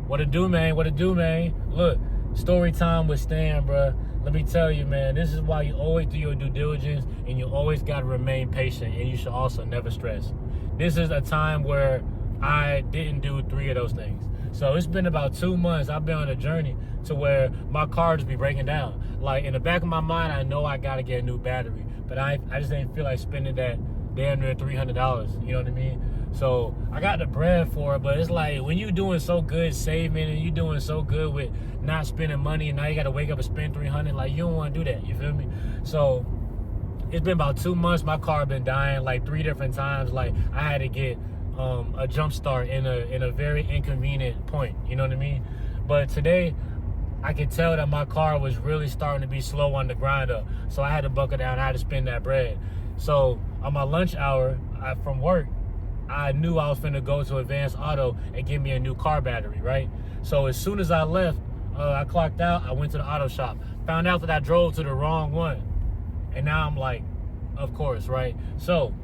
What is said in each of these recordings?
What it do, man? What it do, man? Look, story time with Stan, bro. Let me tell you, man, this is why you always do your due diligence and you always got to remain patient, and you should also never stress. This is a time where I didn't do 3 of those things. So it's been about 2 months. I've been on a journey to where my car just be breaking down. Like, in the back of my mind, I know I got to get a new battery, but I just didn't feel like spending that damn near $300. You know what I mean? So I got the bread for it, but it's like when you doing so good saving and you doing so good with not spending money, and now you got to wake up and spend $300, like, you don't want to do that. You feel me? So it's been about 2 months. My car been dying like 3 different times. Like, I had to get a jump start in a very inconvenient point. You know what I mean? But today, I could tell that my car was really starting to be slow on the grind up. So I had to buckle down. I had to spend that bread. So on my lunch hour from work, I knew I was finna go to Advanced Auto and get me a new car battery, right? So as soon as I left, I clocked out, I went to the auto shop. Found out that I drove to the wrong one. And now I'm like, of course, right? So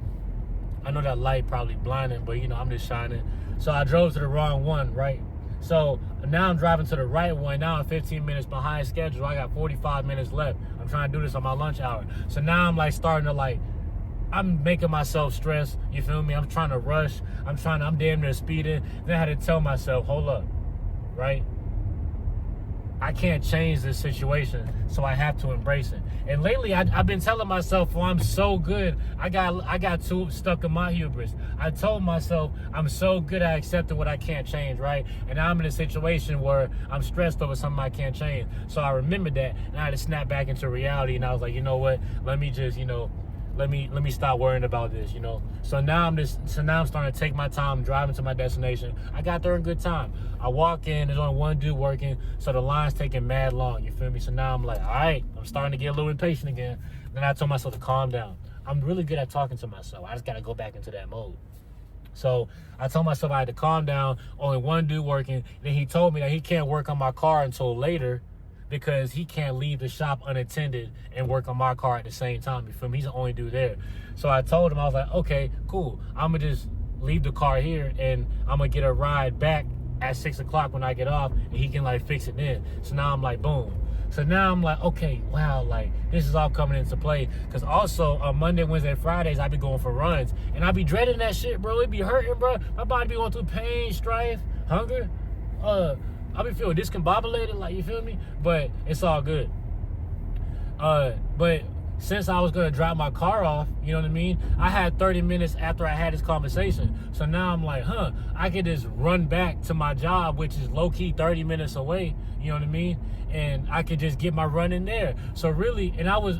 I know that light probably blinding, but, you know, I'm just shining. So I drove to the wrong one, right? So now I'm driving to the right one. Now I'm 15 minutes behind schedule. I got 45 minutes left. I'm trying to do this on my lunch hour. So now I'm like starting to like, I'm making myself stress. You feel me? I'm trying to rush. I'm damn near speeding. Then I had to tell myself, hold up, right? I can't change this situation, so I have to embrace it. And lately, I've been telling myself, well, I'm so good. I got too stuck in my hubris. I told myself I'm so good at accepting what I can't change, right? And now I'm in a situation where I'm stressed over something I can't change. So I remembered that, and I had to snap back into reality. And I was like, you know what? Let me just, let me stop worrying about this, So now I'm starting to take my time driving to my destination. I got there in good time. I walk in, there's only one dude working, so the line's taking mad long, you feel me? So now I'm like, all right, I'm starting to get a little impatient again. Then I told myself to calm down. I'm really good at talking to myself. I just got to go back into that mode. So I told myself I had to calm down, only one dude working. Then he told me that he can't work on my car until later, because he can't leave the shop unattended and work on my car at the same time. You feel me? He's the only dude there. So I told him, I was like, okay, cool. I'm going to just leave the car here, and I'm going to get a ride back at 6 o'clock when I get off, and he can like fix it then. So now I'm like, boom. So now I'm like, okay, wow, like this is all coming into play. Because also on Monday, Wednesday, Fridays, I be going for runs, and I be dreading that shit, bro. It be hurting, bro. My body be going through pain, strife, hunger. I be feeling discombobulated, like, you feel me? But it's all good. But since I was going to drop my car off, you know what I mean? I had 30 minutes after I had this conversation. So now I'm like, I could just run back to my job, which is low-key 30 minutes away, you know what I mean? And I could just get my run in there. So really, and I was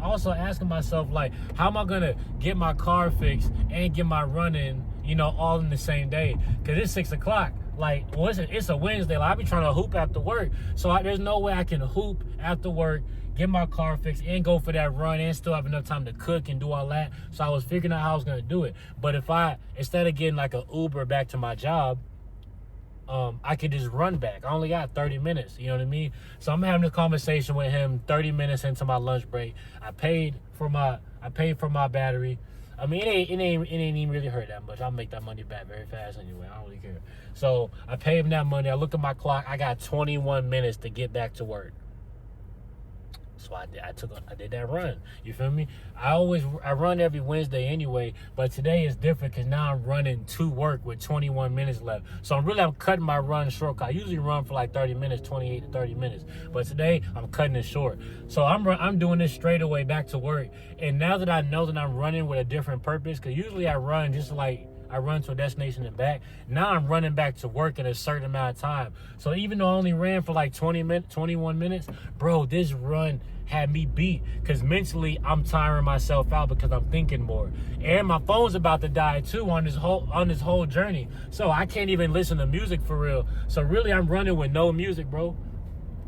also asking myself, like, how am I going to get my car fixed and get my run in, all in the same day? Because it's 6 o'clock. Like, well, it's a Wednesday. Like, I be trying to hoop after work. So there's no way I can hoop after work, get my car fixed, and go for that run, and still have enough time to cook and do all that. So I was figuring out how I was going to do it. But instead of getting like an Uber back to my job, I could just run back. I only got 30 minutes, you know what I mean? So I'm having a conversation with him 30 minutes into my lunch break. I paid for my battery. I mean, it ain't even really hurt that much. I'll make that money back very fast anyway. I don't really care. So I paid him that money. I looked at my clock. I got 21 minutes to get back to work. So I did that run. You feel me? I run every Wednesday anyway, but today is different because now I'm running to work with 21 minutes left. So I'm cutting my run short. I usually run for like 30 minutes, 28 to 30 minutes. But today I'm cutting it short. So I'm doing this straight away back to work. And now that I know that I'm running with a different purpose, because usually I run just like I run to a destination and back. Now I'm running back to work in a certain amount of time. So even though I only ran for like 21 minutes, bro, this run had me beat, because mentally I'm tiring myself out because I'm thinking more. And my phone's about to die too on this whole journey. So I can't even listen to music for real. So really I'm running with no music, bro.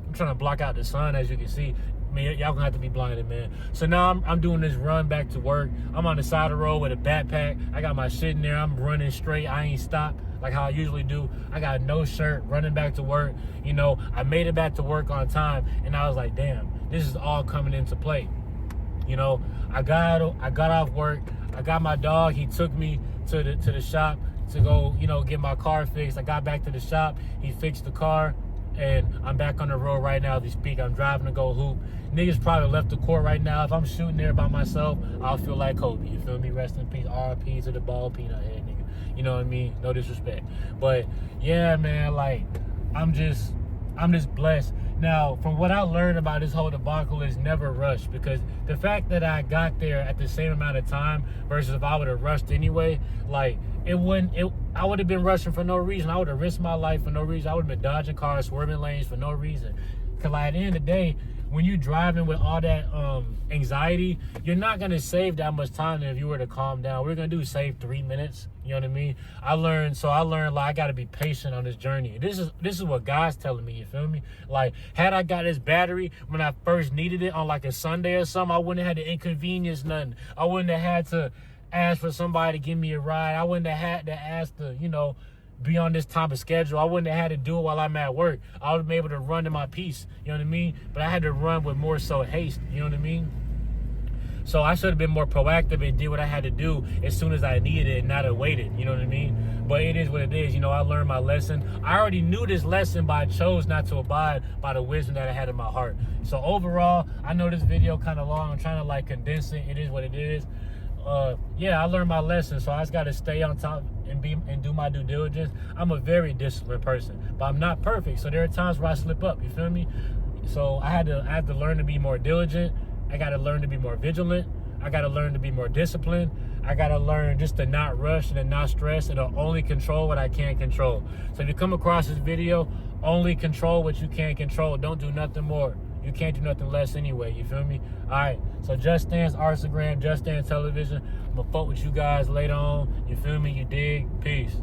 I'm trying to block out the sun, as you can see. Man, y'all gonna have to be blinded, man. So now I'm doing this run back to work. I'm on the side of the road with a backpack. I got my shit in there. I'm running straight. I ain't stopped like how I usually do. I got no shirt, running back to work. I made it back to work on time, and I was like, damn, this is all coming into play. I got off work. I got my dog. He took me to the shop to go, you know, get my car fixed. I got back to the shop. He fixed the car, and I'm back on the road right now as we speak. I'm driving to go hoop. Niggas probably left the court right now. If I'm shooting there by myself, I'll feel like Kobe. You feel me? Rest in peace. R.I.P. to the ball peanut head nigga. You know what I mean? No disrespect. But yeah, man, like I'm just blessed. Now, from what I learned about this whole debacle is never rush, because the fact that I got there at the same amount of time versus if I would have rushed anyway, like I would have been rushing for no reason. I would have risked my life for no reason. I would have been dodging cars, swerving lanes for no reason. Because like, at the end of the day, when you're driving with all that anxiety, you're not going to save that much time than if you were to calm down. We're going to save 3 minutes. You know what I mean? I learned like I got to be patient on this journey. This is what God's telling me, you feel me? Like, had I got this battery when I first needed it on like a Sunday or something, I wouldn't have had to inconvenience nothing. I wouldn't have had to ask for somebody to give me a ride. I wouldn't have had to ask to, you know, be on this type of schedule. I wouldn't have had to do it while I'm at work. I would have been able to run in my peace. You know what I mean? But I had to run with more so haste. You know what I mean? So I should have been more proactive and did what I had to do as soon as I needed it and not have waited. You know what I mean? But it is what it is. You know, I learned my lesson. I already knew this lesson, but I chose not to abide by the wisdom that I had in my heart. So overall, I know this video kind of long. I'm trying to like condense it. It is what it is. Yeah, I learned my lesson, so I just got to stay on top and do my due diligence. I'm a very disciplined person, but I'm not perfect, so there are times where I slip up. You feel me? So I had to learn to be more diligent. I got to learn to be more vigilant. I got to learn to be more disciplined. I got to learn just to not rush and to not stress and to only control what I can control. So if you come across this video, only control what you can control. Don't do nothing more. You can't do nothing less anyway, you feel me? All right, so Just Stance Instagram, Just Stance Television. I'm going to fuck with you guys later on. You feel me? You dig? Peace.